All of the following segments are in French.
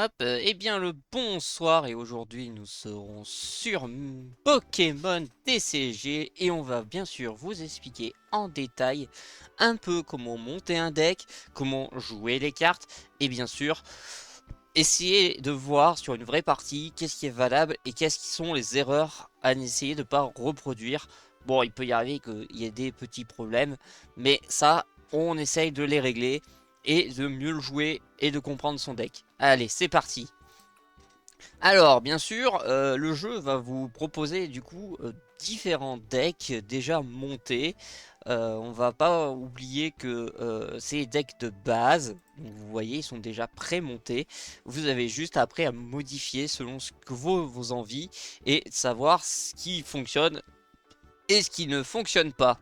Hop, eh bien le bonsoir et aujourd'hui nous serons sur Pokémon TCG et on va bien sûr vous expliquer en détail un peu comment monter un deck, comment jouer les cartes et bien sûr essayer de voir sur une vraie partie qu'est-ce qui est valable et qu'est-ce qui sont les erreurs à essayer de ne pas reproduire. Bon, il peut y arriver qu'il y ait des petits problèmes, mais ça, on essaye de les régler et de mieux le jouer et de comprendre son deck. Allez, c'est parti. Alors, bien sûr, le jeu va vous proposer du coup différents decks déjà montés. On va pas oublier que ces decks de base, donc vous voyez, ils sont déjà pré-montés. Vous avez juste après à modifier selon ce que vos envies et savoir ce qui fonctionne et ce qui ne fonctionne pas.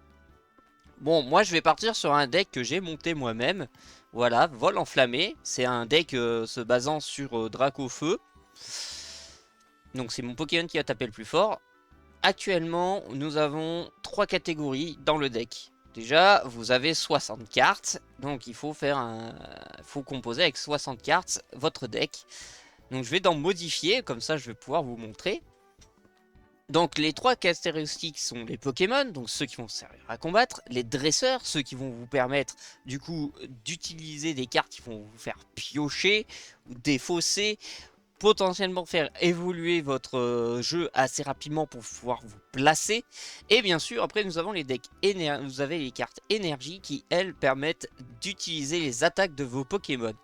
Bon, moi je vais partir sur un deck que j'ai monté moi-même. Voilà, Vol Enflammé. C'est un deck se basant sur Dracofeu. Donc c'est mon Pokémon qui a tapé le plus fort. Actuellement, nous avons 3 catégories dans le deck. Déjà, vous avez 60 cartes, donc faut composer avec 60 cartes votre deck. Donc je vais dans modifier, comme ça je vais pouvoir vous montrer. Donc les 3 caractéristiques sont les Pokémon, donc ceux qui vont servir à combattre, les dresseurs, ceux qui vont vous permettre du coup d'utiliser des cartes qui vont vous faire piocher ou défausser, potentiellement faire évoluer votre jeu assez rapidement pour pouvoir vous placer. Et bien sûr, après nous avons les decks vous avez les cartes énergie qui elles permettent d'utiliser les attaques de vos Pokémon.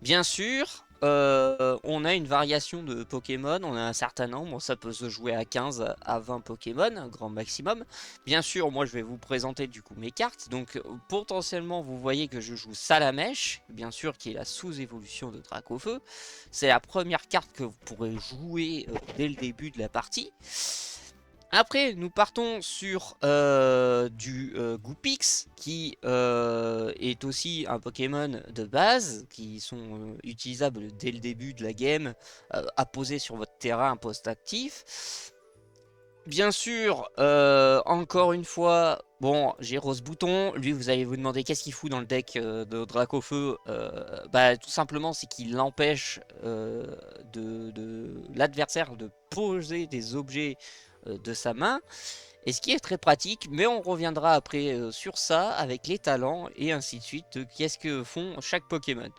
Bien sûr, on a une variation de Pokémon, on a un certain nombre, ça peut se jouer à 15 à 20 Pokémon, un grand maximum. Bien sûr, moi je vais vous présenter du coup mes cartes, donc potentiellement vous voyez que je joue Salamèche, bien sûr qui est la sous-évolution de Dracofeu. C'est la première carte que vous pourrez jouer dès le début de la partie. Après, nous partons sur du Goupix, qui est aussi un Pokémon de base, qui sont utilisables dès le début de la game, à poser sur votre terrain post-actif. Bien sûr, encore une fois, bon, j'ai Rose Bouton. Lui, vous allez vous demander qu'est-ce qu'il fout dans le deck de Dracofeu. Bah, tout simplement, c'est qu'il empêche de l'adversaire de poser des objets de sa main. Et ce qui est très pratique, mais on reviendra après sur ça avec les talents et ainsi de suite, qu'est-ce que font chaque Pokémon.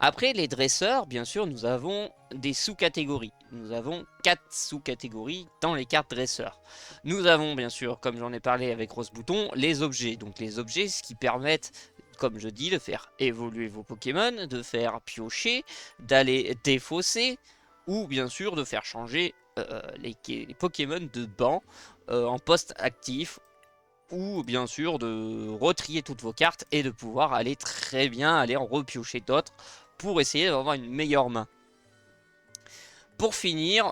Après les dresseurs, bien sûr, nous avons des sous-catégories. Nous avons 4 sous-catégories dans les cartes dresseurs. Nous avons bien sûr, comme j'en ai parlé avec Rose Bouton, les objets. Donc les objets, ce qui permettent, comme je dis, de faire évoluer vos Pokémon, de faire piocher, d'aller défausser, ou bien sûr de faire changer les Pokémon de banc en poste actif, ou bien sûr de retrier toutes vos cartes et de pouvoir aller très bien aller en repiocher d'autres pour essayer d'avoir une meilleure main. Pour finir,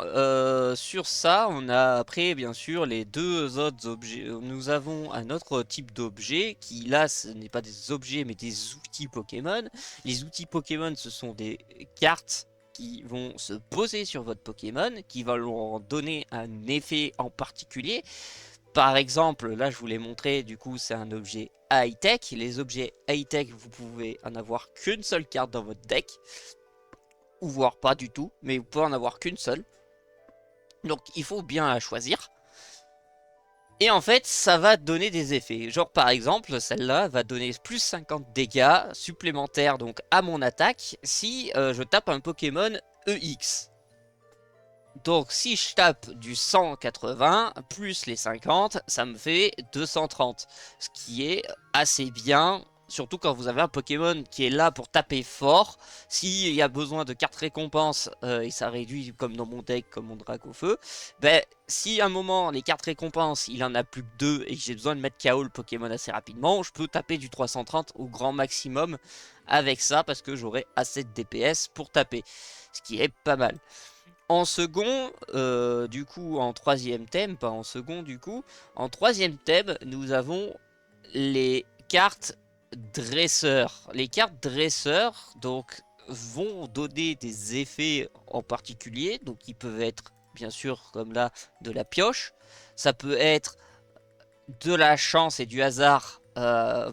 sur ça, on a après bien sûr les deux autres objets. Nous avons un autre type d'objet qui là ce n'est pas des objets mais des outils Pokémon. Les outils Pokémon ce sont des cartes qui vont se poser sur votre Pokémon, qui vont leur donner un effet en particulier. Par exemple, là je vous l'ai montré, du coup c'est un objet high-tech. Les objets high-tech, vous pouvez en avoir qu'une seule carte dans votre deck, ou voire pas du tout, mais vous pouvez en avoir qu'une seule. Donc il faut bien la choisir. Et en fait, ça va donner des effets. Genre par exemple, celle-là va donner plus 50 dégâts supplémentaires donc à mon attaque si je tape un Pokémon EX. Donc si je tape du 180 plus les 50, ça me fait 230. Ce qui est assez bien, surtout quand vous avez un Pokémon qui est là pour taper fort. S'il y a besoin de cartes récompenses, et ça réduit comme dans mon deck, comme mon Dracofeu, ben si à un moment les cartes récompenses, il en a plus que 2 et que j'ai besoin de mettre KO le Pokémon assez rapidement, je peux taper du 330 au grand maximum avec ça parce que j'aurai assez de DPS pour taper. Ce qui est pas mal. En second, du coup, en troisième thème, pas en second, du coup, en troisième thème, nous avons les cartes dresseurs. Les cartes dresseurs, donc, vont donner des effets en particulier. Donc, ils peuvent être, bien sûr, comme là, de la pioche. Ça peut être de la chance et du hasard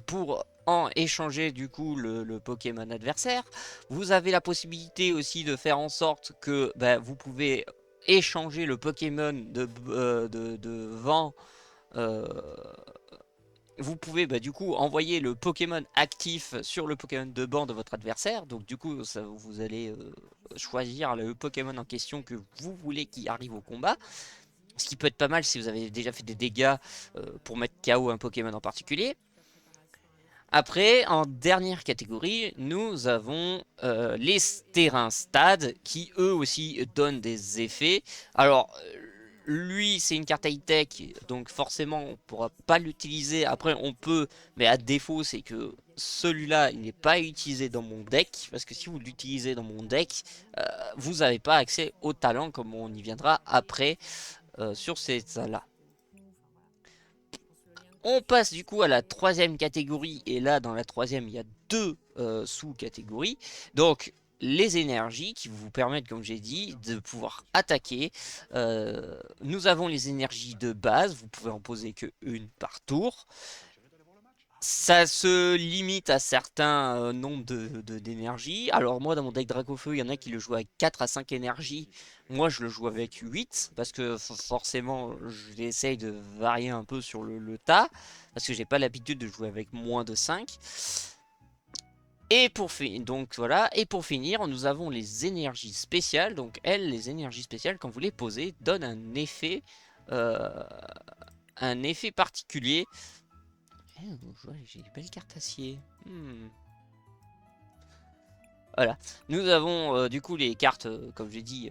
pour en échanger du coup le Pokémon adversaire. Vous avez la possibilité aussi de faire en sorte que bah, vous pouvez échanger le Pokémon de vent. euh, Vous pouvez bah, du coup envoyer le Pokémon actif sur le Pokémon de banc de votre adversaire. Donc du coup ça, vous allez choisir le Pokémon en question que vous voulez qui arrive au combat. Ce qui peut être pas mal si vous avez déjà fait des dégâts pour mettre KO un Pokémon en particulier. Après, en dernière catégorie, nous avons les terrains stades qui eux aussi donnent des effets. Alors, lui, c'est une carte high-tech, donc forcément, on ne pourra pas l'utiliser. Après, on peut, mais à défaut, c'est que celui-là, il n'est pas utilisé dans mon deck. Parce que si vous l'utilisez dans mon deck, vous n'avez pas accès au talent, comme on y viendra après sur ces là. On passe du coup à la troisième catégorie, et là dans la troisième il y a deux sous-catégories. Donc les énergies qui vous permettent, comme j'ai dit, de pouvoir attaquer. Nous avons les énergies de base, vous pouvez en poser que une par tour. Ça se limite à certains nombres d'énergie. Alors moi dans mon deck Dracofeu, il y en a qui le jouent avec 4 à 5 énergies. Moi je le joue avec 8 parce que forcément j'essaye de varier un peu sur le tas. Parce que j'ai pas l'habitude de jouer avec moins de 5. Et pour finir, donc voilà, et pour finir, nous avons les énergies spéciales. Donc elles, les énergies spéciales, quand vous les posez, donnent euh, un effet particulier. J'ai des belles cartes acier. Voilà. Nous avons du coup les cartes, comme j'ai dit,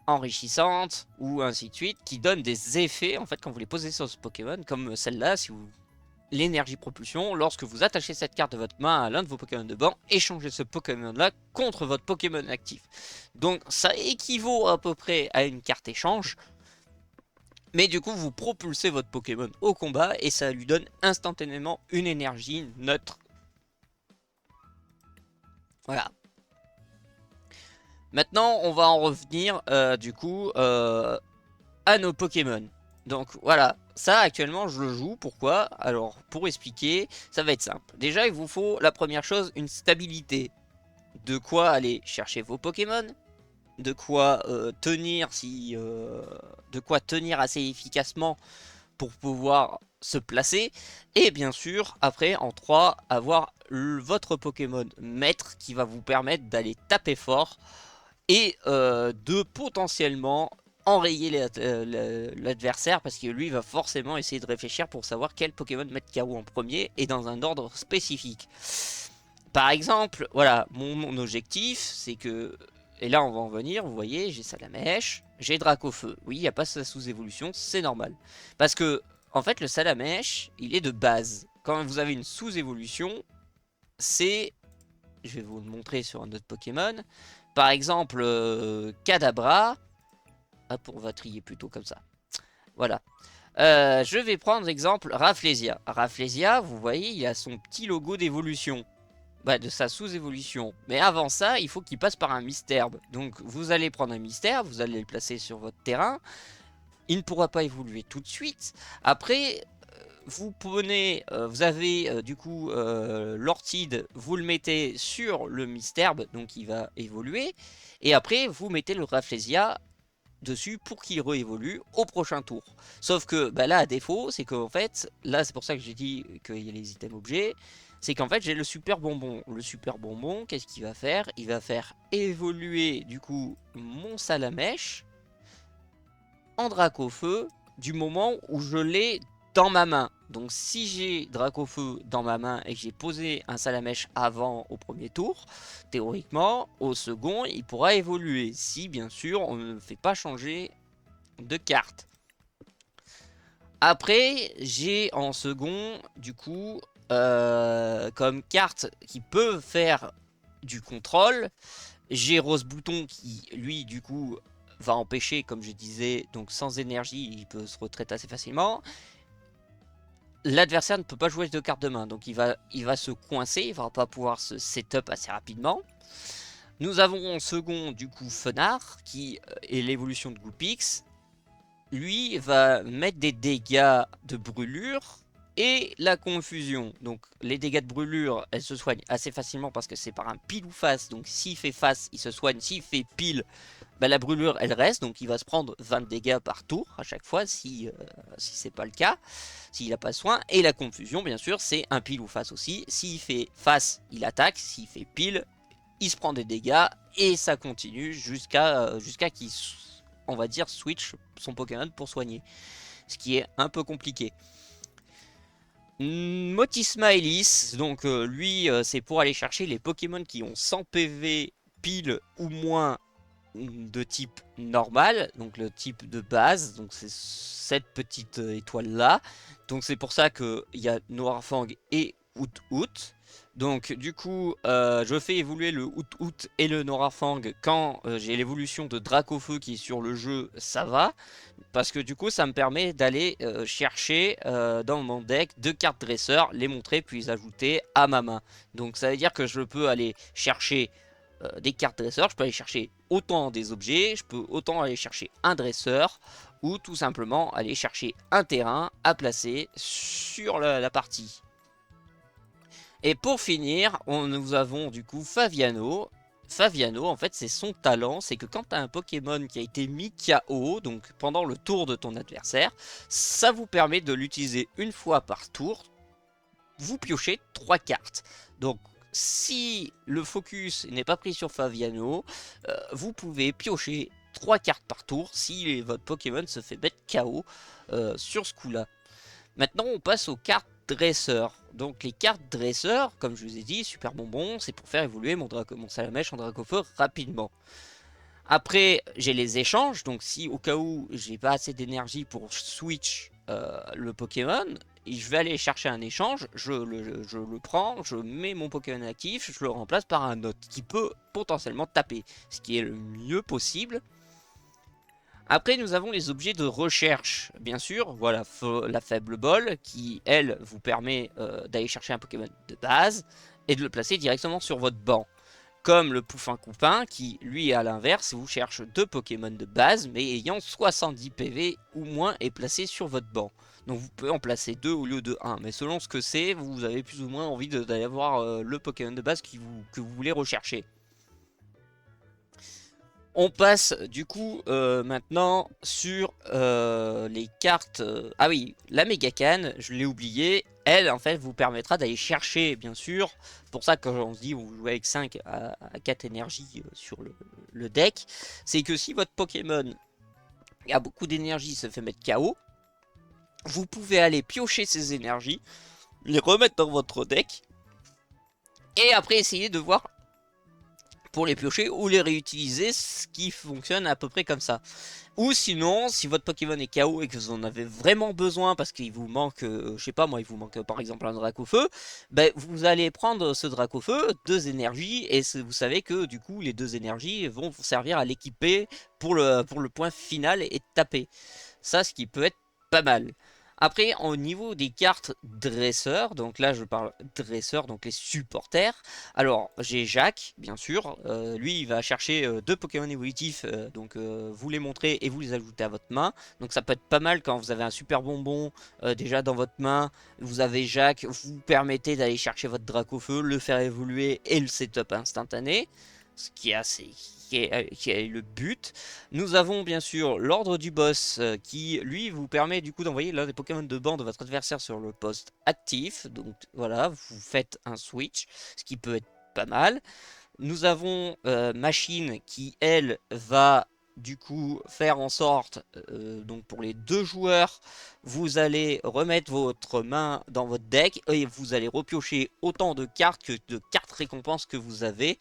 enrichissantes ou ainsi de suite, qui donnent des effets en fait quand vous les posez sur ce Pokémon, comme celle-là, si vous l'énergie propulsion, lorsque vous attachez cette carte de votre main à l'un de vos Pokémon de banc, échangez ce Pokémon-là contre votre Pokémon actif. Donc ça équivaut à peu près à une carte échange, mais du coup vous propulsez votre Pokémon au combat et ça lui donne instantanément une énergie neutre. Voilà. Maintenant, on va en revenir du coup à nos Pokémon. Donc voilà, ça actuellement je le joue. Pourquoi? Alors pour expliquer, ça va être simple. Déjà, il vous faut la première chose, une stabilité. De quoi aller chercher vos Pokémon, de quoi tenir de quoi tenir assez efficacement pour pouvoir se placer, et bien sûr après en 3 avoir votre Pokémon maître qui va vous permettre d'aller taper fort et de potentiellement enrayer l'adversaire parce que lui va forcément essayer de réfléchir pour savoir quel Pokémon mettre KO en premier et dans un ordre spécifique. Par exemple, voilà, mon objectif c'est que, et là on va en venir, vous voyez, j'ai Salamèche, j'ai Dracofeu. Oui, il n'y a pas sa sous-évolution, c'est normal. Parce que, en fait, le Salamèche, il est de base. Quand vous avez une sous-évolution, c'est, je vais vous le montrer sur un autre Pokémon. Par exemple, Kadabra. Hop, on va trier plutôt comme ça. Voilà. Je vais prendre exemple Rafflesia. Rafflesia, vous voyez, il a son petit logo d'évolution. Bah, de sa sous-évolution. Mais avant ça, il faut qu'il passe par un Misтерbe. Donc vous allez prendre un Misтерbe, vous allez le placer sur votre terrain. Il ne pourra pas évoluer tout de suite. Après, vous prenez, vous avez du coup l'Ortide, vous le mettez sur le Misterbe, donc il va évoluer. Et après, vous mettez le Rafflesia dessus pour qu'il réévolue au prochain tour. Sauf que bah là, à défaut, c'est qu'en fait, là c'est pour ça que j'ai dit qu'il y a les items objets, c'est qu'en fait j'ai le super bonbon. Le super bonbon, qu'est-ce qu'il va faire? Il va faire évoluer du coup mon Salamèche en Dracofeu du moment où je l'ai dans ma main. Donc si j'ai Dracofeu dans ma main et que j'ai posé un Salamèche avant au premier tour, théoriquement au second il pourra évoluer. Si bien sûr on ne fait pas changer de carte. Après j'ai en second du coup comme carte qui peut faire du contrôle. J'ai Rose Bouton qui lui du coup va empêcher, comme je disais, donc sans énergie il peut se retraiter assez facilement. L'adversaire ne peut pas jouer de cartes de main, donc il va se coincer, il va pas pouvoir se setup assez rapidement. Nous avons en second du coup Fenard qui est l'évolution de Goupix. Lui va mettre des dégâts de brûlure et la confusion. Donc les dégâts de brûlure, elles se soignent assez facilement parce que c'est par un pile ou face. Donc s'il fait face, il se soigne. S'il fait pile, bah, la brûlure elle reste. Donc il va se prendre 20 dégâts par tour à chaque fois si c'est pas le cas, s'il n'a pas soin. Et la confusion, bien sûr, c'est un pile ou face aussi. S'il fait face, il attaque. S'il fait pile, il se prend des dégâts. Et ça continue jusqu'à qu'il, on va dire, switch son Pokémon pour soigner. Ce qui est un peu compliqué. Motisma Elise, donc lui c'est pour aller chercher les Pokémon qui ont 100 PV pile ou moins de type normal, donc le type de base, donc c'est cette petite étoile là. Donc c'est pour ça qu'il y a Noirfang et Out. Donc du coup je fais évoluer le Out et le Noirfang quand j'ai l'évolution de Dracofeu qui est sur le jeu, ça va. Parce que du coup ça me permet d'aller chercher dans mon deck 2 cartes dresseurs, les montrer puis les ajouter à ma main. Donc ça veut dire que je peux aller chercher des cartes dresseurs, je peux aller chercher autant des objets, je peux autant aller chercher un dresseur ou tout simplement aller chercher un terrain à placer sur la partie. Et pour finir, nous avons du coup Faviano. Faviano, en fait, c'est son talent, c'est que quand tu as un Pokémon qui a été mis KO, donc pendant le tour de ton adversaire, ça vous permet de l'utiliser une fois par tour. Vous piochez 3 cartes. Donc, si le focus n'est pas pris sur Faviano, vous pouvez piocher 3 cartes par tour si votre Pokémon se fait mettre KO sur ce coup-là. Maintenant, on passe aux cartes dresseurs. Donc les cartes dresseurs, comme je vous ai dit, super bonbon, c'est pour faire évoluer mon Salamèche en Dracofeu rapidement. Après, j'ai les échanges, donc si au cas où j'ai pas assez d'énergie pour switch le Pokémon, je vais aller chercher un échange, je le prends, je mets mon Pokémon actif, je le remplace par un autre qui peut potentiellement taper, ce qui est le mieux possible. Après, nous avons les objets de recherche. Bien sûr, voilà, la faible ball qui, elle, vous permet d'aller chercher un Pokémon de base et de le placer directement sur votre banc. Comme le Pouffin Coupin qui, lui, à l'inverse, vous cherche 2 Pokémon de base mais ayant 70 PV ou moins et placé sur votre banc. Donc vous pouvez en placer 2 au lieu de 1. Mais selon ce que c'est, vous avez plus ou moins envie d'aller avoir le Pokémon de base que vous voulez rechercher. On passe du coup maintenant sur les cartes. Ah oui, la Mégacane, je l'ai oublié. Elle, en fait, vous permettra d'aller chercher, bien sûr. C'est pour ça que quand on se dit vous jouez avec 5 à 4 énergies sur le deck. C'est que si votre Pokémon a beaucoup d'énergie, se fait mettre KO, vous pouvez aller piocher ces énergies, les remettre dans votre deck. Et après essayer de voir pour les piocher ou les réutiliser, ce qui fonctionne à peu près comme ça. Ou sinon, si votre Pokémon est KO et que vous en avez vraiment besoin parce qu'il vous manque, je sais pas moi, il vous manque par exemple un Dracofeu, ben vous allez prendre ce Dracofeu, 2 énergies, et vous savez que du coup les 2 énergies vont vous servir à l'équiper pour le point final et taper. Ça, ce qui peut être pas mal. Après, au niveau des cartes dresseurs, donc là je parle dresseurs, donc les supporters. Alors, j'ai Jacques, bien sûr. Lui, il va chercher 2 Pokémon évolutifs, donc vous les montrez et vous les ajoutez à votre main. Donc ça peut être pas mal quand vous avez un super bonbon déjà dans votre main. Vous avez Jacques, vous permettez d'aller chercher votre Dracofeu, le faire évoluer et le setup instantané. Ce qui est assez, qui est le but. Nous avons bien sûr l'ordre du boss qui lui vous permet du coup d'envoyer l'un des Pokémon de banc de votre adversaire sur le poste actif. Donc voilà, vous faites un switch, ce qui peut être pas mal. Nous avons Machine qui elle va du coup faire en sorte, donc pour les 2 joueurs, vous allez remettre votre main dans votre deck et vous allez repiocher autant de cartes que de cartes récompenses que vous avez.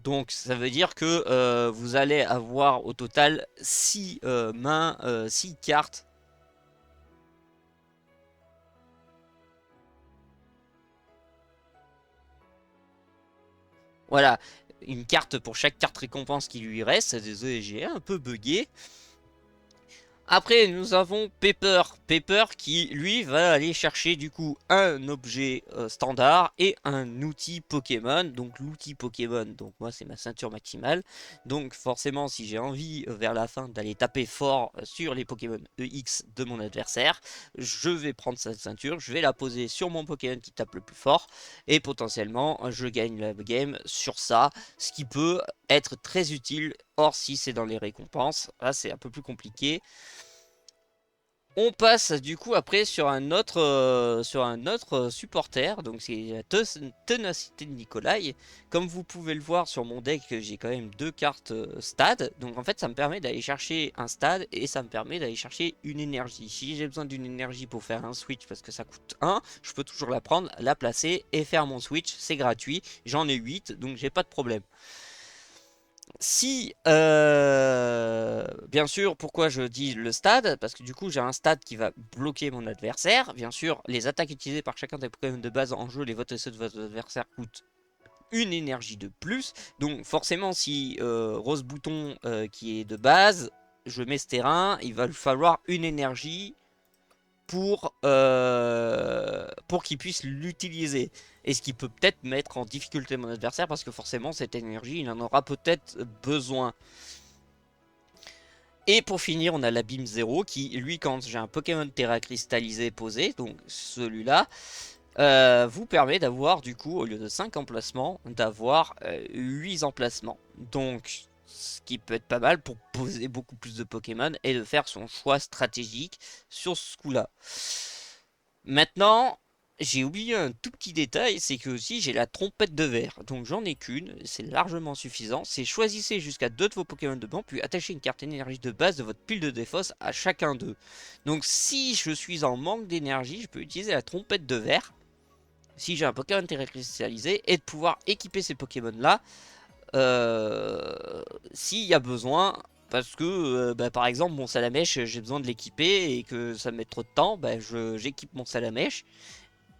Donc ça veut dire que vous allez avoir au total 6 mains, 6 cartes. Voilà, une carte pour chaque carte récompense qui lui reste. Désolé, j'ai un peu bugué. Après, nous avons Pepper. Pepper qui, lui, va aller chercher du coup un objet standard et un outil Pokémon. Donc l'outil Pokémon, donc moi c'est ma ceinture maximale. Donc forcément, si j'ai envie vers la fin d'aller taper fort sur les Pokémon EX de mon adversaire, je vais prendre cette ceinture, je vais la poser sur mon Pokémon qui tape le plus fort. Et potentiellement, je gagne la game sur ça. Ce qui peut être très utile. Or, si c'est dans les récompenses, là c'est un peu plus compliqué. On passe du coup après sur un autre supporter, donc c'est la Ténacité de Nikolai. Comme vous pouvez le voir sur mon deck, j'ai quand même deux cartes stade, donc en fait ça me permet d'aller chercher un stade et ça me permet d'aller chercher une énergie. Si j'ai besoin d'une énergie pour faire un switch parce que ça coûte 1, je peux toujours la prendre, la placer et faire mon switch, c'est gratuit. J'en ai 8, donc j'ai pas de problème. Si, bien sûr, pourquoi je dis le stade? Parce que du coup, j'ai un stade qui va bloquer mon adversaire. Bien sûr, les attaques utilisées par chacun des Pokémon de base en jeu, les votes et ceux de votre adversaire coûtent une énergie de plus. Donc forcément, si Rose Bouton qui est de base, je mets ce terrain, il va lui falloir une énergie pour qu'il puisse l'utiliser. Et ce qui peut peut-être mettre en difficulté mon adversaire parce que forcément cette énergie il en aura peut-être besoin. Et pour finir on a l'abîme 0 qui lui quand j'ai un Pokémon Terra cristallisé posé, donc celui-là, vous permet d'avoir du coup au lieu de 5 emplacements d'avoir 8 emplacements. Donc ce qui peut être pas mal pour poser beaucoup plus de Pokémon et de faire son choix stratégique sur ce coup-là. Maintenant, j'ai oublié un tout petit détail, c'est que aussi j'ai la trompette de verre. Donc j'en ai qu'une, c'est largement suffisant. C'est choisissez jusqu'à 2 de vos Pokémon de banc, puis attachez une carte énergie de base de votre pile de défausse à chacun d'eux. Donc si je suis en manque d'énergie, je peux utiliser la trompette de verre. Si j'ai un Pokémon terra cristallisé, et de pouvoir équiper ces Pokémon là s'il y a besoin. Parce que, par exemple, mon Salamèche, j'ai besoin de l'équiper et que ça me met trop de temps, j'équipe mon Salamèche.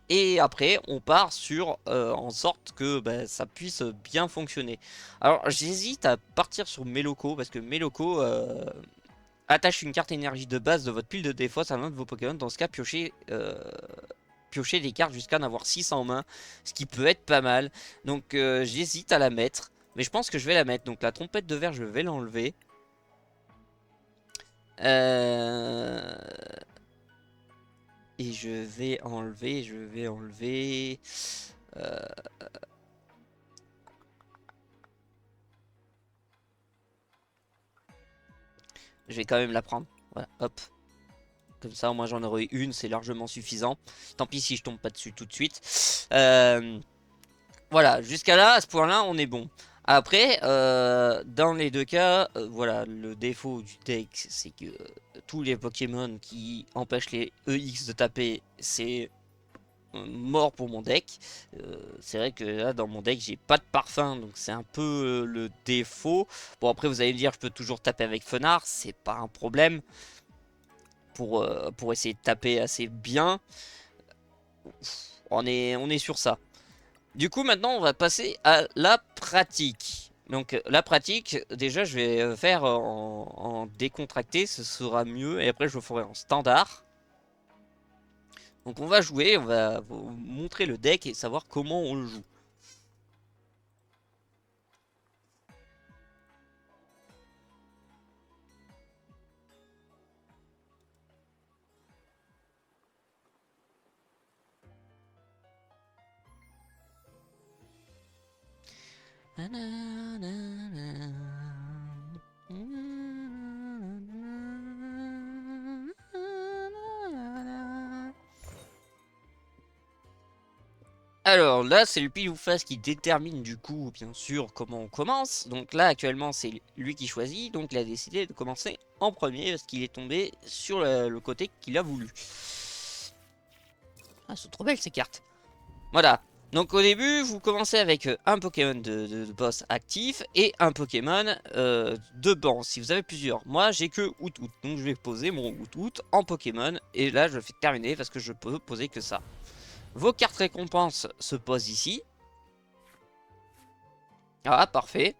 Et après, on part sur en sorte que ça puisse bien fonctionner. Alors, j'hésite à partir sur Meloko parce que Meloko attache une carte énergie de base de votre pile de défausse à l'un de vos Pokémon. Dans ce cas, piocher des cartes jusqu'à en avoir 6 en main, ce qui peut être pas mal. Donc, j'hésite à la mettre. Mais je pense que je vais la mettre. Donc la trompette de verre, je vais l'enlever. Euh... Et je vais enlever... euh, Je vais quand même la prendre. Voilà, hop. Comme ça, au moins j'en aurai une, c'est largement suffisant. Tant pis si je tombe pas dessus tout de suite. Voilà, jusqu'à là, à ce point-là, on est bon. Après, dans les deux cas, voilà, le défaut du deck, c'est que tous les Pokémon qui empêchent les EX de taper, c'est mort pour mon deck. C'est vrai que là, dans mon deck, j'ai pas de parfum, donc c'est un peu le défaut. Bon, après, vous allez me dire, je peux toujours taper avec Fenard, c'est pas un problème pour essayer de taper assez bien. On est sur ça. Du coup, maintenant, on va passer à la pratique. Donc, la pratique, déjà, je vais faire en décontracté, ce sera mieux. Et après, je le ferai en standard. Donc, on va jouer, on va vous montrer le deck et savoir comment on le joue. Alors là, c'est le pile ou face qui détermine du coup, bien sûr, comment on commence. Donc là, actuellement, c'est lui qui choisit. Donc il a décidé de commencer en premier parce qu'il est tombé sur le côté qu'il a voulu. Ah, sont trop belles ces cartes. Voilà. Donc au début, vous commencez avec un Pokémon de boss actif et un Pokémon de banc, si vous avez plusieurs. Moi, j'ai que Out-Out, donc je vais poser mon Out-Out en Pokémon. Et là, je le fais terminer parce que je peux poser que ça. Vos cartes récompenses se posent ici. Ah, parfait.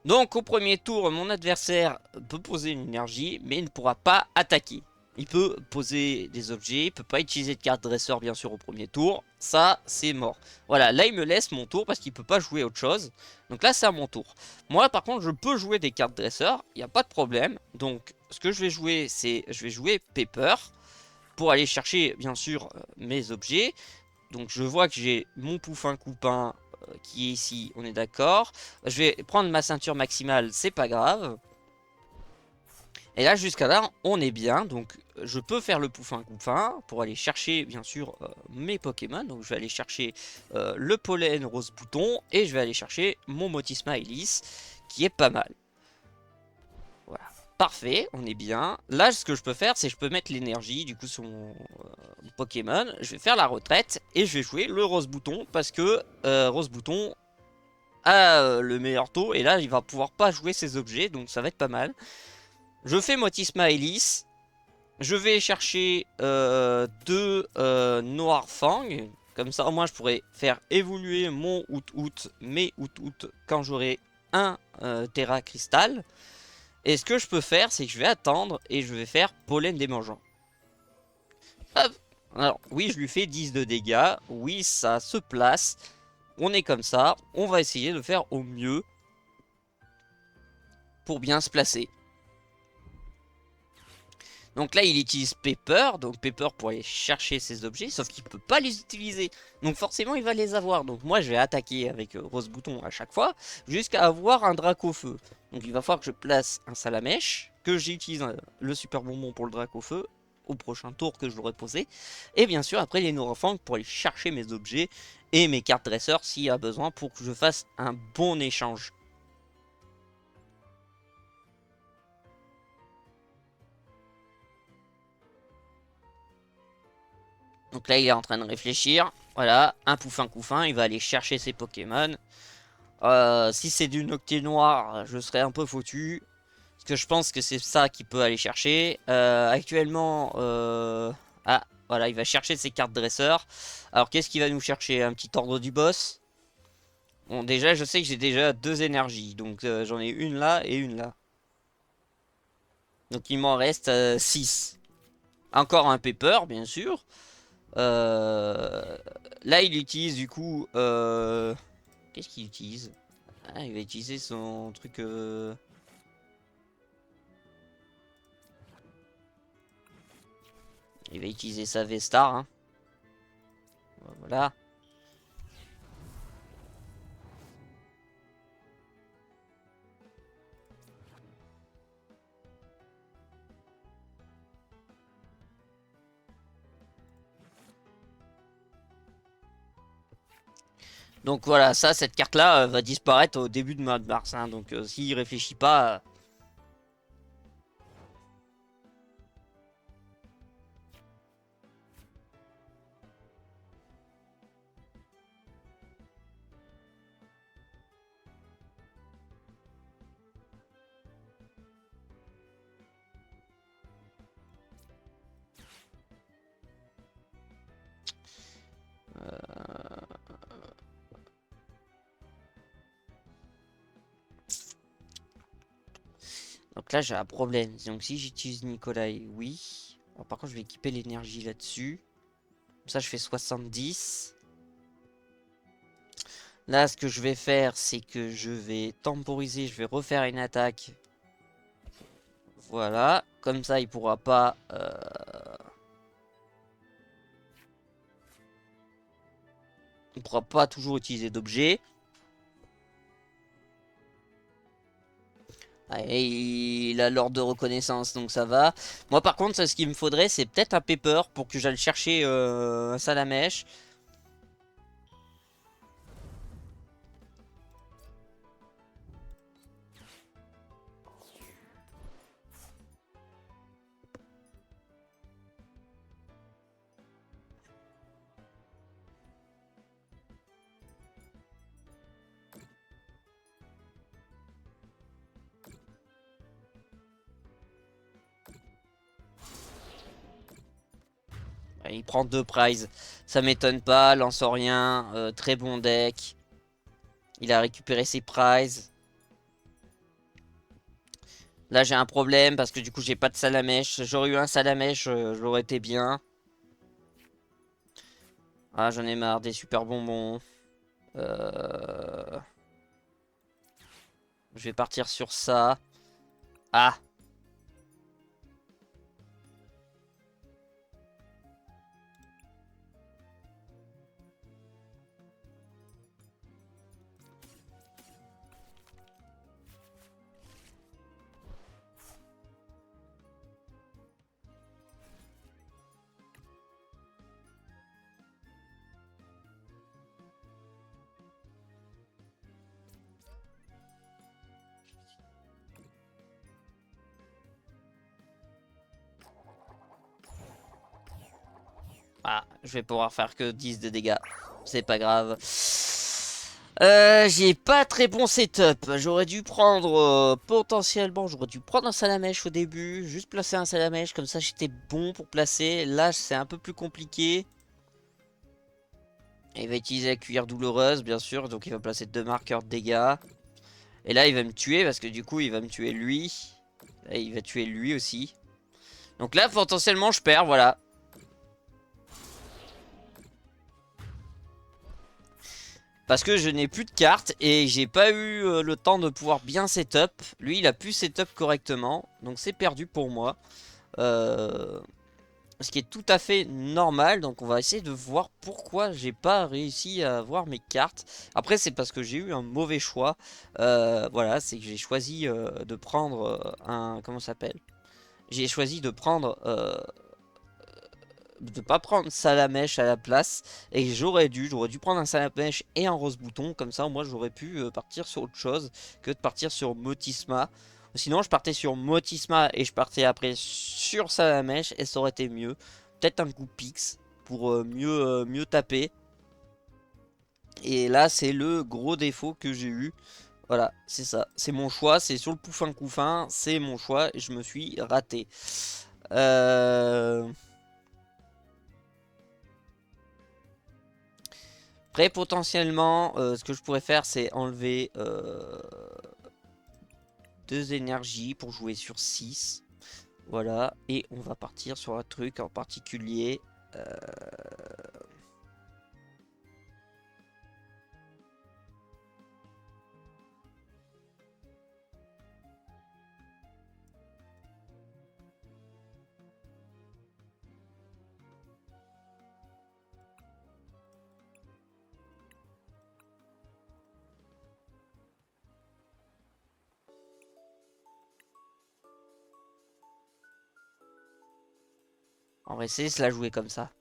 Donc au premier tour, mon adversaire peut poser une énergie, mais il ne pourra pas attaquer. Il peut poser des objets, il peut pas utiliser de carte dresseur bien sûr au premier tour. Ça, c'est mort. Voilà, là il me laisse mon tour parce qu'il peut pas jouer autre chose. Donc là c'est à mon tour. Moi par contre je peux jouer des cartes dresseur, il n'y a pas de problème. Donc ce que je vais jouer, c'est je vais jouer Pepper pour aller chercher bien sûr mes objets. Donc je vois que j'ai mon Poufin Coupin qui est ici, on est d'accord. Je vais prendre ma ceinture maximale, c'est pas grave. Et là, jusqu'à là, on est bien. Donc, je peux faire le Poufin Coupin pour aller chercher, bien sûr, mes Pokémon. Donc, je vais aller chercher le Pollen Rose Bouton et je vais aller chercher mon Motisma Elise, qui est pas mal. Voilà. Parfait, on est bien. Là, ce que je peux faire, c'est que je peux mettre l'énergie, du coup, sur mon Pokémon. Je vais faire la retraite et je vais jouer le Rose Bouton parce que Rose Bouton a le meilleur taux. Et là, il va pouvoir pas jouer ses objets, donc ça va être pas mal. Je fais Motisma Elise. Je vais chercher deux Noir Fang. Comme ça, au moins, je pourrais faire évoluer mon Out-Out, mes Out-Out, quand j'aurai un Terra Cristal. Et ce que je peux faire, c'est que je vais attendre et je vais faire Pollen Démangeant. Hop. Alors, oui, je lui fais 10 de dégâts. Oui, ça se place. On est comme ça. On va essayer de faire au mieux pour bien se placer. Donc là, il utilise Pepper. Donc Pepper pour aller chercher ses objets. Sauf qu'il ne peut pas les utiliser. Donc forcément, il va les avoir. Donc moi, je vais attaquer avec Rose Bouton à chaque fois. Jusqu'à avoir un Dracaufeu. Donc il va falloir que je place un Salamèche. Que j'utilise le super bonbon pour le Dracaufeu. Au prochain tour que je l'aurai posé. Et bien sûr, après les Nourfang pour aller chercher mes objets. Et mes cartes dresseurs s'il y a besoin. Pour que je fasse un bon échange. Donc là, il est en train de réfléchir. Voilà, un Poufin Coufin, il va aller chercher ses Pokémon. Si c'est du Nocté Noir, je serais un peu foutu. Parce que je pense que c'est ça qu'il peut aller chercher. Actuellement, ah, voilà, il va chercher ses cartes dresseurs. Alors, qu'est-ce qu'il va nous chercher? Un petit ordre du boss. Bon, déjà, je sais que j'ai déjà deux énergies. Donc, j'en ai une là et une là. Donc, il m'en reste 6. Encore un Pepper, bien sûr. Euh, Là, il utilise du coup. Qu'est-ce qu'il utilise? Ah, il va utiliser son truc. Il va utiliser sa V-Star. Hein. Voilà. Donc voilà, ça, cette carte-là va disparaître au début de mois de mars. Hein. Donc s'il réfléchit pas. Donc là, j'ai un problème. Donc si j'utilise Nikolai, oui. Alors, par contre, je vais équiper l'énergie là-dessus. Comme ça, je fais 70. Là, ce que je vais faire, c'est que je vais temporiser. Je vais refaire une attaque. Voilà. Comme ça, il pourra pas. Il pourra pas toujours utiliser d'objets. Il a l'ordre de reconnaissance, donc ça va. Moi, par contre, ce qu'il me faudrait, c'est peut-être un Pepper pour que j'aille chercher un Salamèche. Il prend deux prizes. Ça m'étonne pas, lance rien, très bon deck. Il a récupéré ses prizes. Là j'ai un problème parce que du coup j'ai pas de salamèche. J'aurais eu un salamèche, j'aurais été bien. Ah j'en ai marre des super bonbons. Euh... Je vais partir sur ça. Ah, je vais pouvoir faire que 10 de dégâts. C'est pas grave. J'ai pas très bon setup. J'aurais dû prendre potentiellement, j'aurais dû prendre un salamèche au début, juste placer un salamèche comme ça j'étais bon pour placer. Là c'est un peu plus compliqué. Il va utiliser la cuillère douloureuse bien sûr, donc il va placer 2 marqueurs de dégâts. Et là il va me tuer parce que du coup il va me tuer lui. Et il va tuer lui aussi. Donc là potentiellement je perds, voilà. Parce que je n'ai plus de cartes et j'ai pas eu le temps de pouvoir bien setup. Lui il a pu setup correctement, donc c'est perdu pour moi. Euh, Ce qui est tout à fait normal, donc on va essayer de voir pourquoi j'ai pas réussi à avoir mes cartes. Après c'est parce que j'ai eu un mauvais choix. Voilà, c'est que j'ai choisi de prendre un... Comment ça s'appelle? J'ai choisi de prendre... de pas prendre Salamèche à la place. Et j'aurais dû prendre un Salamèche et un Rose Bouton. Comme ça, moi, j'aurais pu partir sur autre chose que de partir sur Motisma. Sinon, je partais sur Motisma et je partais après sur Salamèche et ça aurait été mieux. Peut-être un coup Pix pour mieux taper. Et là, c'est le gros défaut que j'ai eu. Voilà, c'est ça. C'est mon choix. C'est sur le poufin couffin. C'est mon choix. Et je me suis raté. Euh... Après, potentiellement, ce que je pourrais faire, c'est enlever 2 énergies pour jouer sur 6. Voilà, et on va partir sur un truc en particulier. Euh, On va essayer de se la jouer comme ça.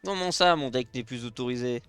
Comment ça, mon deck n'est plus autorisé?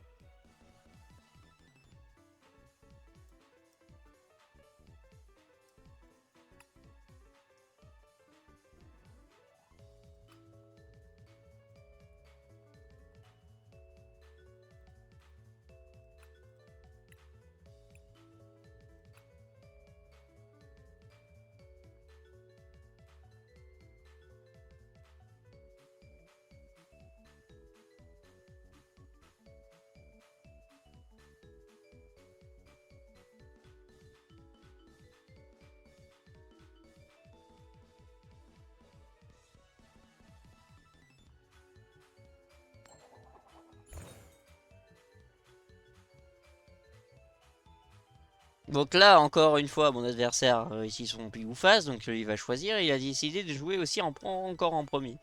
Donc là, encore une fois, mon adversaire, ici, son pile ou face, donc il va choisir. Il a décidé de jouer aussi encore en premier.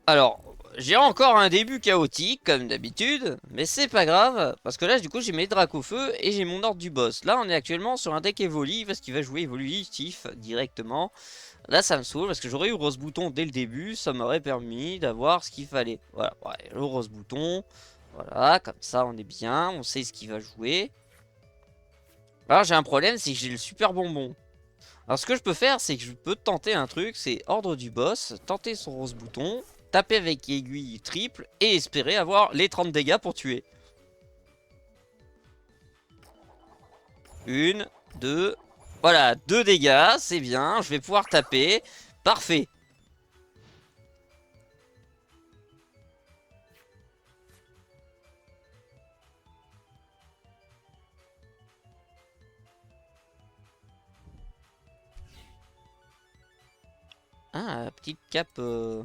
Alors, j'ai encore un début chaotique, comme d'habitude, mais c'est pas grave, parce que là, du coup, j'ai mes Dracofeu et j'ai mon ordre du boss. Là, on est actuellement sur un deck Evoli, parce qu'il va jouer évolutif directement. Là, ça me saoule, parce que j'aurais eu Rose Bouton dès le début, ça m'aurait permis d'avoir ce qu'il fallait. Voilà, ouais, le Rose Bouton, voilà, comme ça, on est bien, on sait ce qu'il va jouer. Alors, j'ai un problème, c'est que j'ai le super bonbon. Alors ce que je peux faire, c'est que je peux tenter un truc, c'est ordre du boss, tenter son Rose Bouton, taper avec aiguille triple et espérer avoir les 30 dégâts pour tuer. Une, deux, voilà, 2 dégâts, c'est bien, je vais pouvoir taper, parfait. Ah, petite cape. Le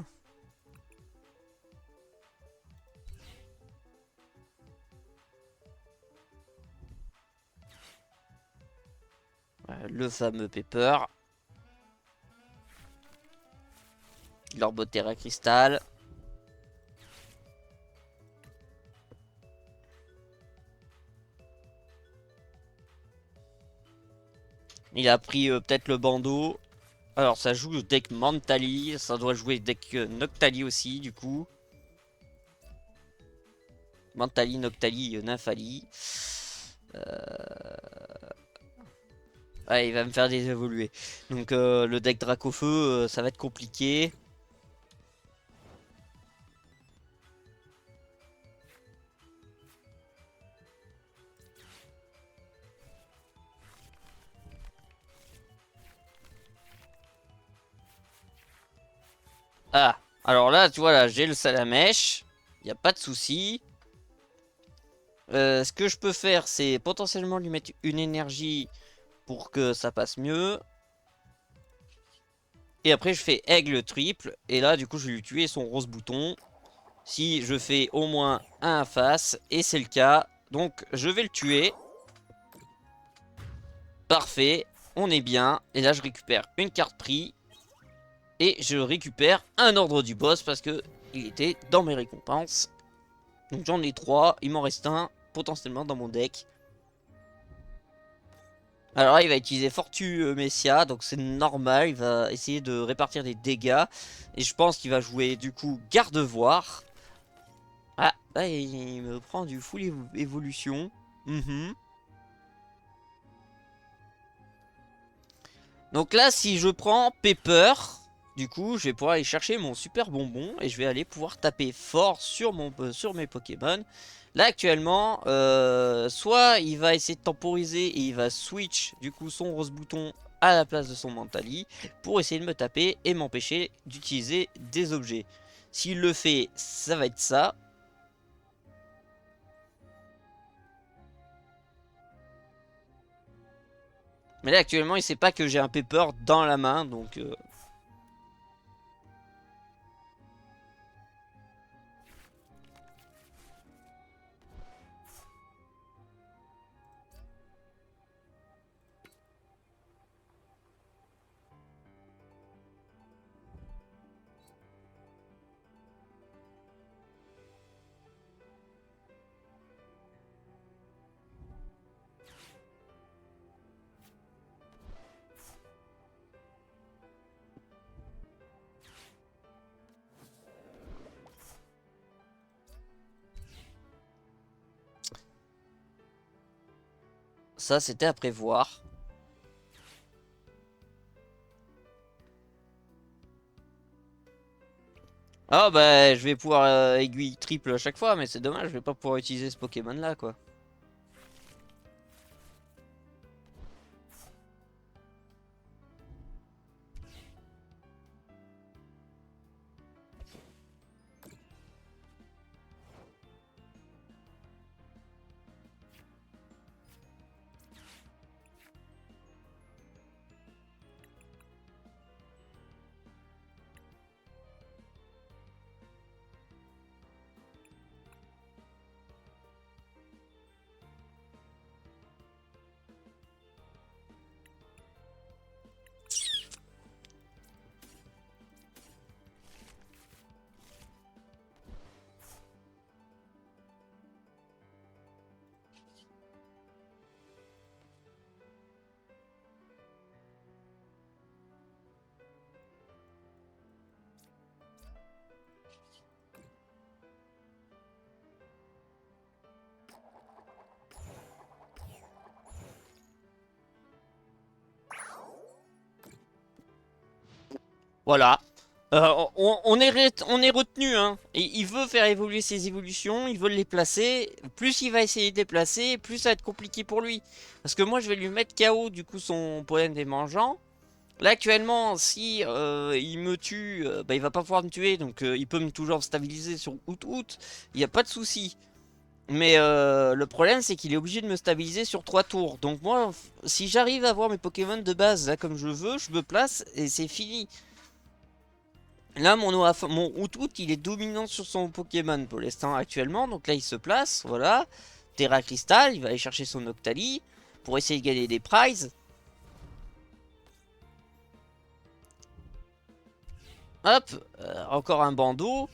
fameux Pepper. L'Orbotera Cristal. Il a pris peut-être le bandeau. Alors ça joue deck Mentali. Ça doit jouer deck Noctali aussi du coup. Mentali, Noctali, Nymphali. Ouais, il va me faire des évoluer. Donc le deck Dracofeu, ça va être compliqué. Ah, alors là, tu vois, là, j'ai le Salamèche. Il n'y a pas de souci. Ce que je peux faire, c'est potentiellement lui mettre une énergie pour que ça passe mieux. Et après, je fais aigle triple. Et là, du coup, je vais lui tuer son rose bouton. Si je fais au moins un face. Et c'est le cas. Donc, je vais le tuer. Parfait. On est bien. Et là, je récupère une carte prix. Et je récupère un ordre du boss parce que il était dans mes récompenses. Donc j'en ai 3, il m'en reste un potentiellement dans mon deck. Alors là il va utiliser Fortu Messia, donc c'est normal, il va essayer de répartir des dégâts. Et je pense qu'il va jouer du coup Garde-Voir. Ah, là il me prend du full évolution. Donc là si je prends Pepper, du coup je vais pouvoir aller chercher mon super bonbon. Et je vais aller pouvoir taper fort sur, sur mes Pokémon. Là actuellement, soit il va essayer de temporiser et il va switch du coup son rose bouton à la place de son Mentali pour essayer de me taper et m'empêcher d'utiliser des objets. S'il le fait, ça va être ça. Mais là actuellement il sait pas que j'ai un Pepper dans la main donc... Ça c'était à prévoir. Ah bah je vais pouvoir aiguille triple à chaque fois, mais c'est dommage, je vais pas pouvoir utiliser ce Pokémon là quoi. Voilà. On est retenu, hein. Et il veut faire évoluer ses évolutions, il veut les placer. Plus il va essayer de les placer, plus ça va être compliqué pour lui. Parce que moi, je vais lui mettre KO, du coup, son pollen des mangeants. Là, actuellement, si il me tue, bah, il va pas pouvoir me tuer. Donc, il peut me toujours stabiliser sur Out. Il n'y a pas de souci. Mais le problème, c'est qu'il est obligé de me stabiliser sur 3 tours. Donc, moi, si j'arrive à avoir mes Pokémon de base, là, comme je veux, je me place et c'est fini. Là, mon Outout, il est dominant sur son Pokémon pour l'instant actuellement. Donc là, il se place, voilà. Terra Crystal, il va aller chercher son Octali pour essayer de gagner des prizes. Hop, encore un bandeau.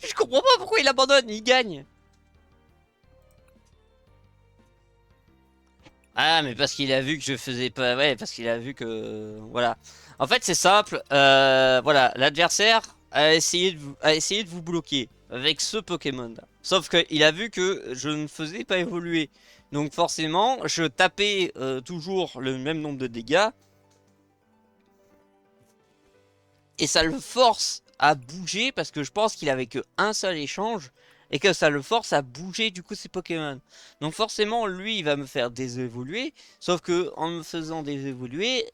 Je comprends pas pourquoi il abandonne, il gagne. Ah, mais parce qu'il a vu que je faisais pas... Ouais, parce qu'il a vu que... Voilà. En fait, c'est simple. Voilà, l'adversaire a essayé de vous bloquer avec ce Pokémon. Sauf qu'il a vu que je ne faisais pas évoluer. Donc forcément, je tapais toujours le même nombre de dégâts. Et ça le force à bouger parce que je pense qu'il avait que un seul échange. Et que ça le force à bouger du coup ses Pokémon. Donc forcément, lui, il va me faire désévoluer. Sauf que en me faisant désévoluer,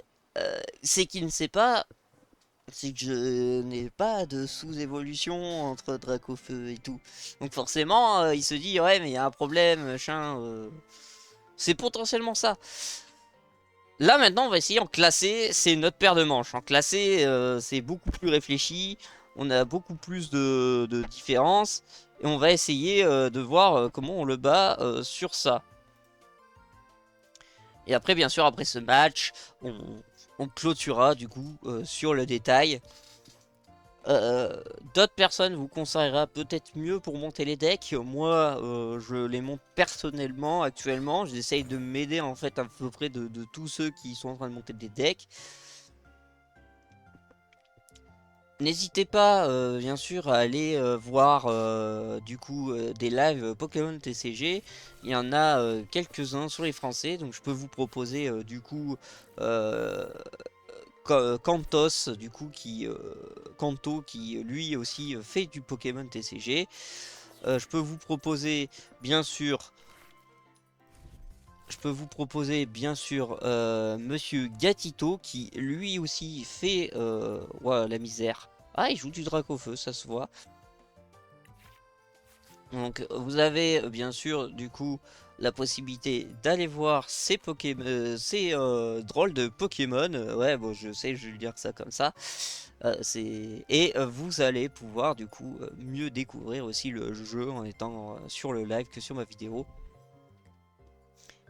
c'est qu'il ne sait pas, c'est que je n'ai pas de sous-évolution entre Dracofeu et tout. Donc forcément, il se dit, ouais, mais il y a un problème, machin. C'est potentiellement ça. Là maintenant, on va essayer en classé, c'est notre paire de manches. En classé, c'est beaucoup plus réfléchi, on a beaucoup plus de différences. Et on va essayer de voir comment on le bat sur ça. Et après, bien sûr, après ce match, on, on clôturera du coup sur le détail. D'autres personnes vous conseillera peut-être mieux pour monter les decks. Moi, je les monte personnellement actuellement. J'essaye de m'aider en fait à peu près de tous ceux qui sont en train de monter des decks. N'hésitez pas, bien sûr, à aller voir du coup des lives Pokémon TCG. Il y en a quelques-uns sur les Français, donc je peux vous proposer du coup euh, Kantos, du coup Kanto qui lui aussi fait du Pokémon TCG. Je peux vous proposer bien sûr, Monsieur Gatito qui lui aussi fait ouais, la misère. Ah, il joue du Dracofeu, ça se voit. Donc vous avez bien sûr du coup la possibilité d'aller voir ces Pokémon, ces drôles de Pokémon. Ouais, bon, je sais, je vais le dire ça comme ça. Et vous allez pouvoir du coup mieux découvrir aussi le jeu en étant sur le live que sur ma vidéo.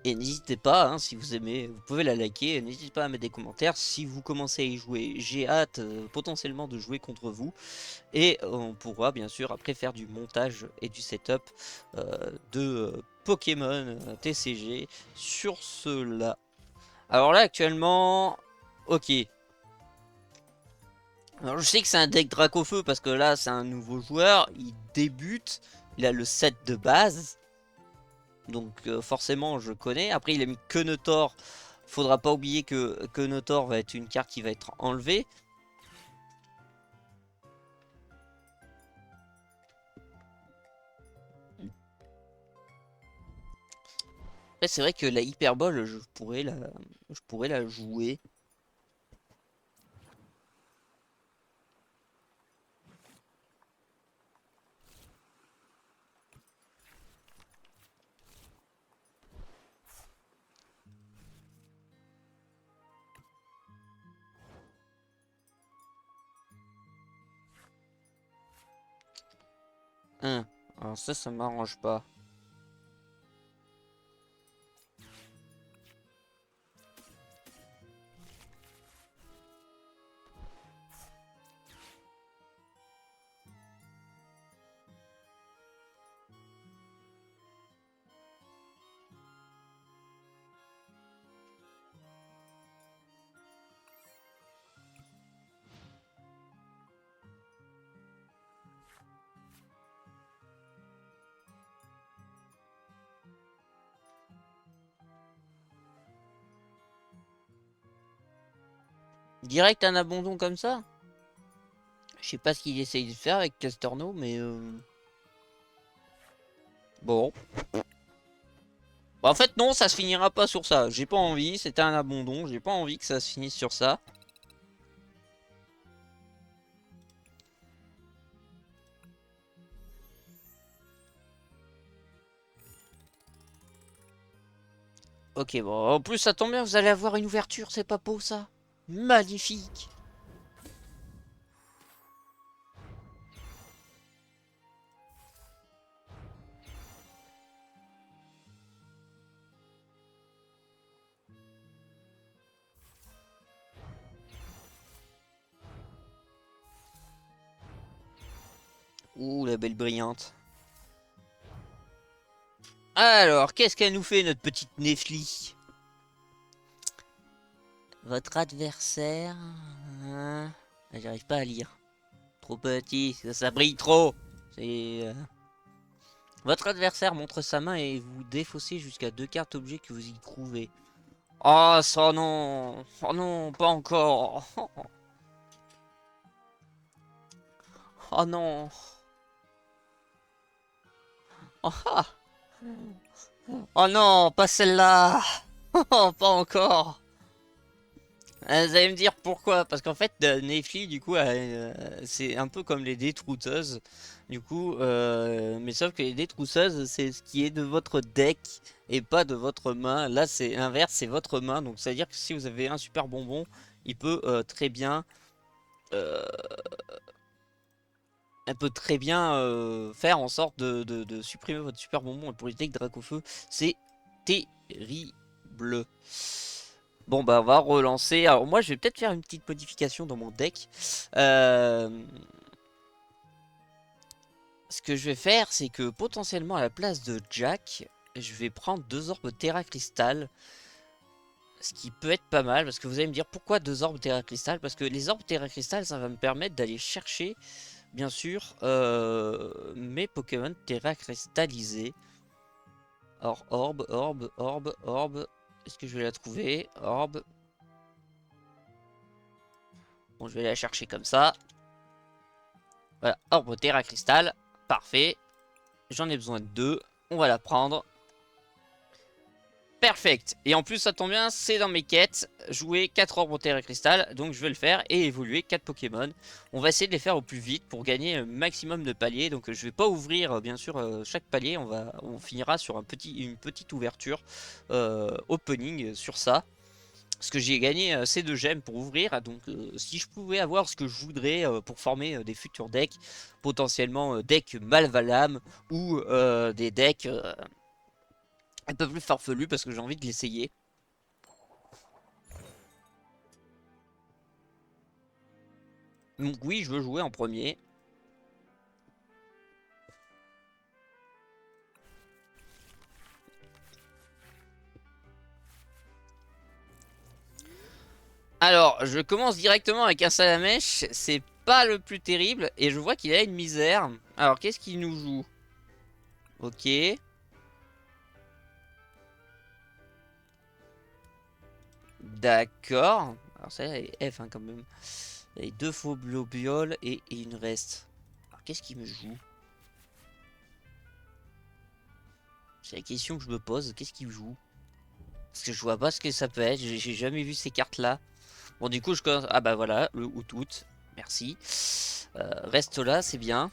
Et n'hésitez pas, hein, si vous aimez, vous pouvez la liker. N'hésitez pas à mettre des commentaires. Si vous commencez à y jouer, j'ai hâte potentiellement de jouer contre vous. Et on pourra bien sûr après faire du montage et du setup de Pokémon TCG sur cela. Alors là actuellement, ok. Alors je sais que c'est un deck Dracofeu parce que là c'est un nouveau joueur, il débute, il a le set de base. Donc forcément je connais. Après il a mis Kenotor. Faudra pas oublier que Kenotor va être une carte qui va être enlevée. Après c'est vrai que la Hyperbole je pourrais la jouer. Hein. Alors ça m'arrange pas. Direct un abandon comme ça? Je sais pas ce qu'il essaye de faire avec Castorno, mais bon. Bah, en fait, non, ça se finira pas sur ça. J'ai pas envie, c'était un abandon. J'ai pas envie que ça se finisse sur ça. Ok, bon, en plus, ça tombe bien, vous allez avoir une ouverture, c'est pas beau ça? Magnifique! Ouh, la belle brillante. Alors, qu'est-ce qu'elle nous fait, notre petite Nefli? Votre adversaire... hein, j'arrive pas à lire. Trop petit, ça brille trop. C'est... Votre adversaire montre sa main et vous défaussez jusqu'à 2 cartes objets que vous y trouvez. Oh, ça non. Oh non, pas encore. Oh non. Oh, ah. Oh non, pas celle-là. Oh, pas encore. Vous allez me dire pourquoi? Parce qu'en fait, Nefli, du coup, c'est un peu comme les détrousseuses. Du coup, mais sauf que les détrousseuses, c'est ce qui est de votre deck et pas de votre main. Là, c'est l'inverse, c'est votre main. Donc, c'est-à-dire que si vous avez un super bonbon, il peut très bien, euh, elle peut très bien faire en sorte de supprimer votre super bonbon. Et pour les decks Dracofeu, c'est terrible. Bon bah on va relancer. Alors moi je vais peut-être faire une petite modification dans mon deck. Euh, Ce que je vais faire c'est que potentiellement à la place de Jack, je vais prendre 2 orbes Terra Crystal. Ce qui peut être pas mal parce que vous allez me dire pourquoi 2 orbes Terra Crystal. Parce que les orbes Terra Crystal ça va me permettre d'aller chercher bien sûr mes Pokémon Terra cristallisés. Or orbe. Est-ce que je vais la trouver? Orbe. Bon je vais la chercher comme ça. Voilà, orbe Terra Cristal. Parfait. J'en ai besoin de 2. On va la prendre. Perfect. Et en plus, ça tombe bien, c'est dans mes quêtes. Jouer 4 orbes Terra Cristal. Donc je vais le faire et évoluer 4 Pokémon. On va essayer de les faire au plus vite pour gagner un maximum de paliers. Donc je vais pas ouvrir, bien sûr, chaque palier. On finira sur une petite ouverture opening sur ça. Parce que j'ai gagné ces 2 gemmes pour ouvrir, donc si je pouvais avoir ce que je voudrais pour former des futurs decks, potentiellement decks Malvalam ou des decks un peu plus farfelus parce que j'ai envie de l'essayer. Donc oui, je veux jouer en premier. Alors, je commence directement avec un Salamèche, c'est pas le plus terrible, et je vois qu'il a une misère. Alors, qu'est-ce qu'il nous joue? Ok. D'accord. Alors ça, elle est F hein, quand même. Il y a 2 faux globioles et une reste. Alors, qu'est-ce qu'il me joue? C'est la question que je me pose. Qu'est-ce qu'il joue? Parce que je vois pas ce que ça peut être. J'ai jamais vu ces cartes-là. Bon, du coup, je commence. Ah bah voilà, le out. Merci. Reste là, c'est bien.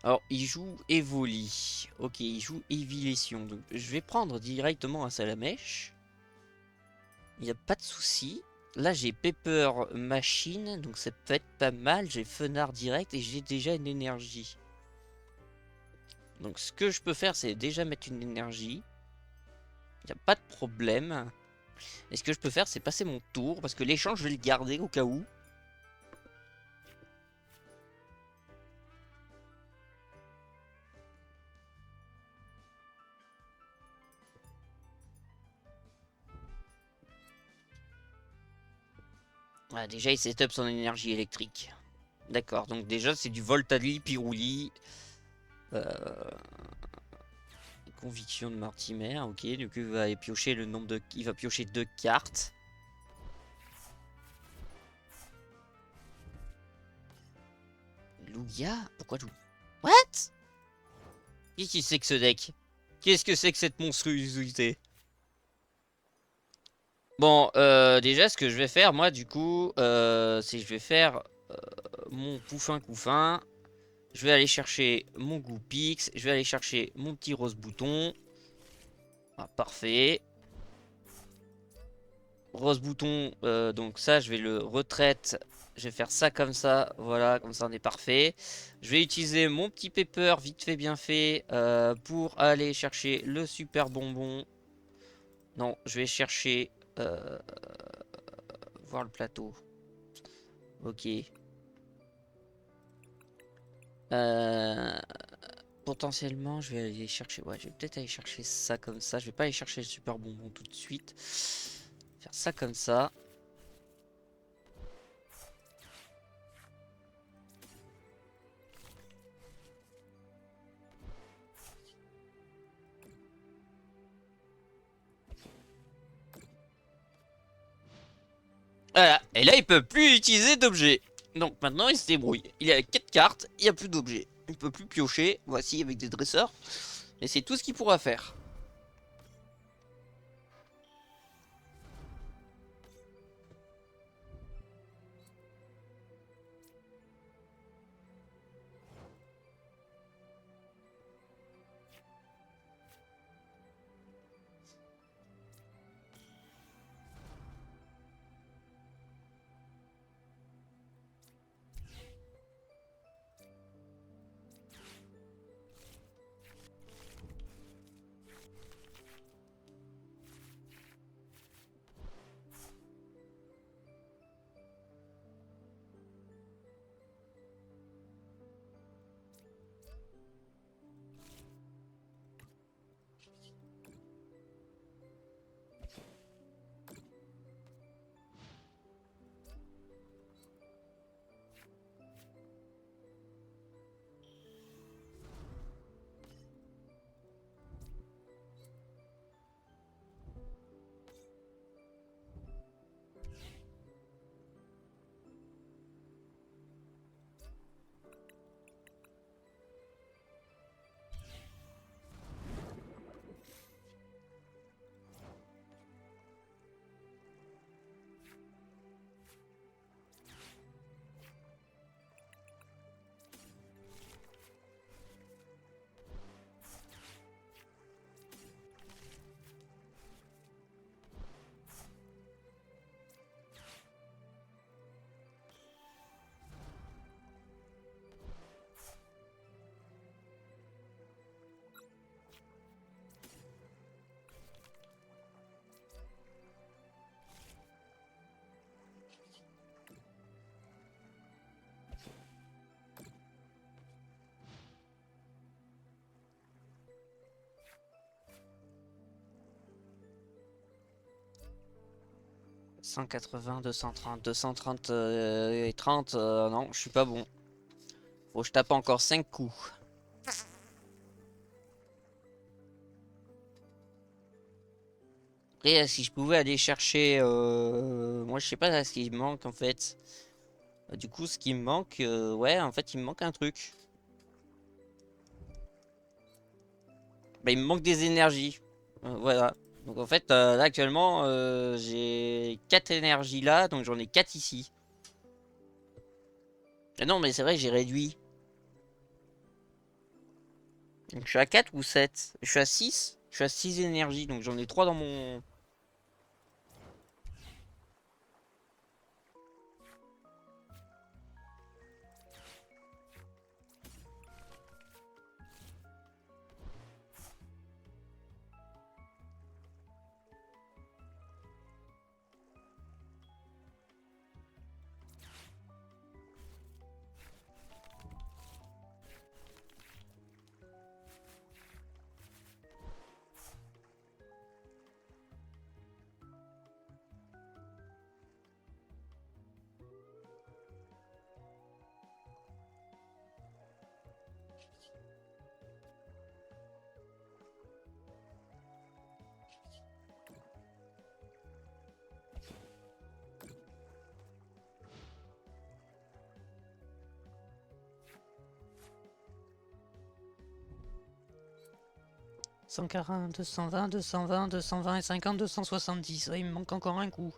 Alors, il joue Evoli. Ok, il joue Evilation. Donc, je vais prendre directement un Salamèche. Il n'y a pas de souci. Là, j'ai Pepper Machine. Donc, ça peut être pas mal. J'ai Fenard direct et j'ai déjà une énergie. Donc, ce que je peux faire, c'est déjà mettre une énergie. Il n'y a pas de problème. Et ce que je peux faire, c'est passer mon tour. Parce que l'échange, je vais le garder au cas où. Voilà, déjà, il setup son énergie électrique. D'accord, donc déjà, c'est du Voltali, Pirouli. Euh, Conviction de Mortimer, ok. Du coup, il va piocher le nombre de... Il va piocher 2 cartes. Lugia? Pourquoi Lugia? What? Qu'est-ce que c'est que ce deck? Qu'est-ce que c'est que cette monstruosité? Bon, déjà, ce que je vais faire, moi, du coup, c'est que je vais faire mon Poufin Couffin. Je vais aller chercher mon Goupix. Je vais aller chercher mon petit Rose Bouton. Ah, parfait. Rose Bouton, donc ça, je vais le retraite. Je vais faire ça comme ça. Voilà, comme ça, on est parfait. Je vais utiliser mon petit Pepper, vite fait, bien fait, pour aller chercher le super bonbon. Non, je vais chercher... voir le plateau. Ok. Euh, Potentiellement, je vais aller chercher. Ouais, je vais peut-être aller chercher ça comme ça. Je vais pas aller chercher le super bonbon tout de suite. Faire ça comme ça. Voilà. Et là, il peut plus utiliser d'objets. Donc maintenant, il se débrouille. Il a 4 cartes, il n'y a plus d'objets. Il peut plus piocher. Voici avec des dresseurs. Et c'est tout ce qu'il pourra faire. « 180, 230, 230 et 30, non, je suis pas bon. Faut que je tape encore 5 coups. Après, si je pouvais aller chercher... moi, je sais pas ce qui me manque, en fait. Du coup, ce qui me manque... ouais, en fait, il me manque un truc. Bah, il me manque des énergies. Voilà. Donc, en fait, là, actuellement, j'ai 4 énergies là, donc j'en ai 4 ici. Ah non, mais c'est vrai, j'ai réduit. Donc, je suis à 4 ou 7? Je suis à 6. Je suis à 6 énergies, donc j'en ai 3 dans mon... 140, 220, 220, 220 et 50, 270. Ouais, il me manque encore un coup.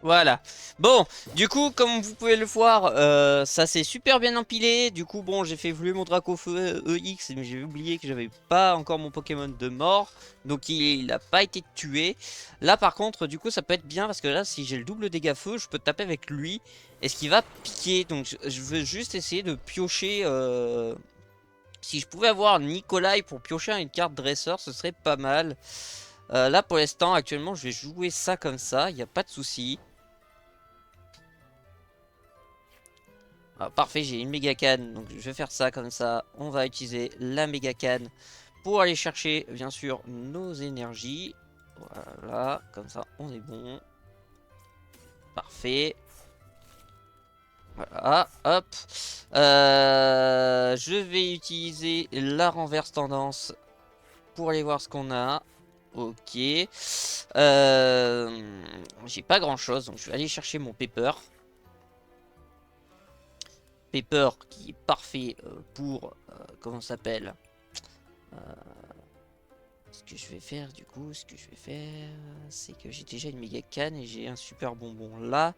Voilà. Bon, du coup, comme vous pouvez le voir, ça s'est super bien empilé. Du coup, bon, j'ai fait évoluer mon Dracofeu EX, mais j'ai oublié que j'avais pas encore mon Pokémon de mort. Donc, il a pas été tué. Là, par contre, du coup, ça peut être bien parce que là, si j'ai le double dégâts feu, je peux taper avec lui. Et ce qui va piquer. Donc, je veux juste essayer de piocher. Si je pouvais avoir Nikolai pour piocher une carte dresseur, ce serait pas mal. Là, pour l'instant, actuellement, je vais jouer ça comme ça. Il n'y a pas de souci. Ah, parfait, j'ai une méga canne, donc je vais faire ça comme ça. On va utiliser la méga canne pour aller chercher, bien sûr, nos énergies. Voilà, comme ça, on est bon. Parfait. Voilà, hop. Je vais utiliser la renverse tendance pour aller voir ce qu'on a. Ok. J'ai pas grand chose, donc je vais aller chercher mon Pepper. Pepper qui est parfait pour, comment ça s'appelle, ce que je vais faire du coup, c'est que j'ai déjà une méga canne et j'ai un super bonbon là.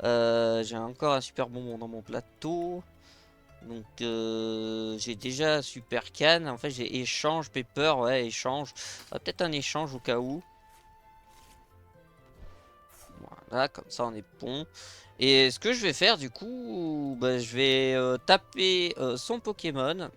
J'ai encore un super bonbon dans mon plateau. Donc j'ai déjà un super canne. En fait j'ai échange, Pepper, ouais échange. Peut-être un échange au cas où. Voilà, comme ça on est bon. Et ce que je vais faire du coup, bah, je vais taper son Pokémon.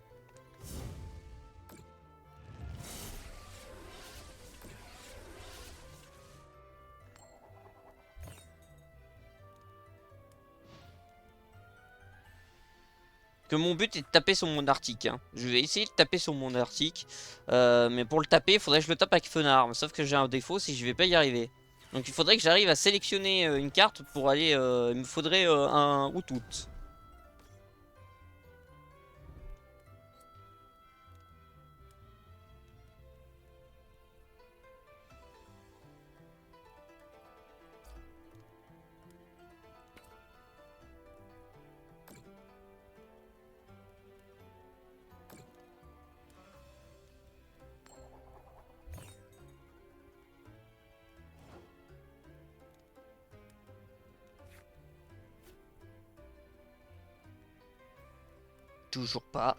Que mon but est de taper sur mon Arctique. Hein. Je vais essayer de taper sur mon Arctique. Mais pour le taper, il faudrait que je le tape avec Fenarm. Sauf que j'ai un défaut, c'est que je vais pas y arriver. Donc il faudrait que j'arrive à sélectionner une carte pour aller... il me faudrait un Outout. Toujours pas.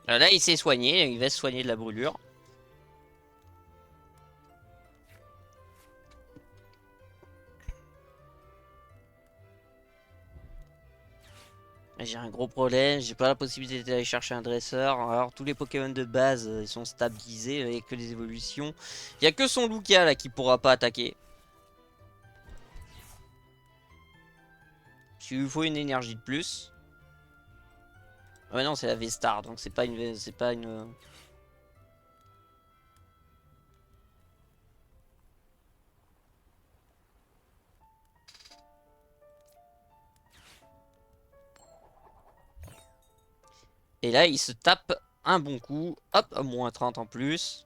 Là, il s'est soigné, il va se soigner de la brûlure. J'ai un gros problème, j'ai pas la possibilité d'aller chercher un dresseur. Alors tous les Pokémon de base, ils sont stabilisés avec que les évolutions. Il y a que son Lugia là qui pourra pas attaquer. Il lui faut une énergie de plus. Ah ouais non, c'est la V-Star, donc c'est pas une... C'est pas une... Et là, il se tape un bon coup. Hop, moins 30 en plus.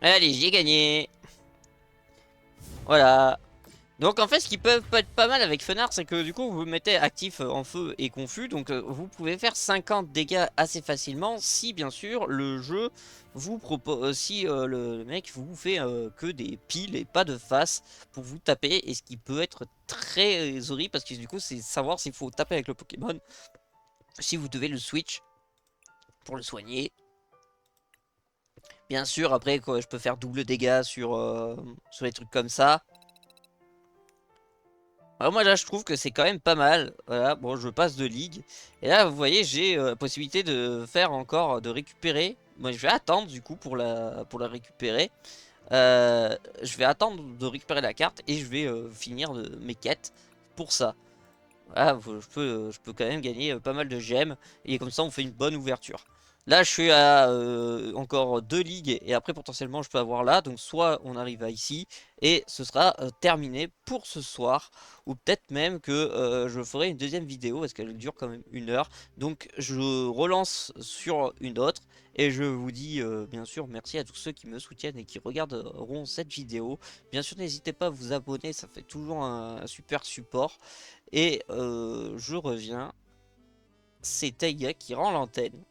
Allez, j'ai gagné. Voilà. Donc en fait, ce qui peut être pas mal avec Fenard, c'est que du coup, vous mettez actif en feu et confus. Donc vous pouvez faire 50 dégâts assez facilement si bien sûr le jeu vous propose... si le mec vous fait que des piles et pas de face pour vous taper. Et ce qui peut être très horrible parce que du coup, c'est savoir s'il faut taper avec le Pokémon. Si vous devez le switch pour le soigner. Bien sûr, après, quoi, je peux faire double dégâts sur les trucs comme ça. Alors moi là je trouve que c'est quand même pas mal. Voilà, bon je passe de ligue. Et là vous voyez j'ai la possibilité de faire encore, de récupérer. Moi je vais attendre du coup pour la récupérer. Je vais attendre de récupérer la carte et je vais finir mes quêtes pour ça. Voilà, je peux quand même gagner pas mal de gemmes. Et comme ça on fait une bonne ouverture. Là je suis à encore 2 ligues et après potentiellement je peux avoir là. Donc soit on arrive à ici et ce sera terminé pour ce soir. Ou peut-être même que je ferai une deuxième vidéo parce qu'elle dure quand même 1 heure. Donc je relance sur une autre. Et je vous dis bien sûr merci à tous ceux qui me soutiennent et qui regarderont cette vidéo. Bien sûr n'hésitez pas à vous abonner, ça fait toujours un super support. Et je reviens, c'est Taiga qui rend l'antenne.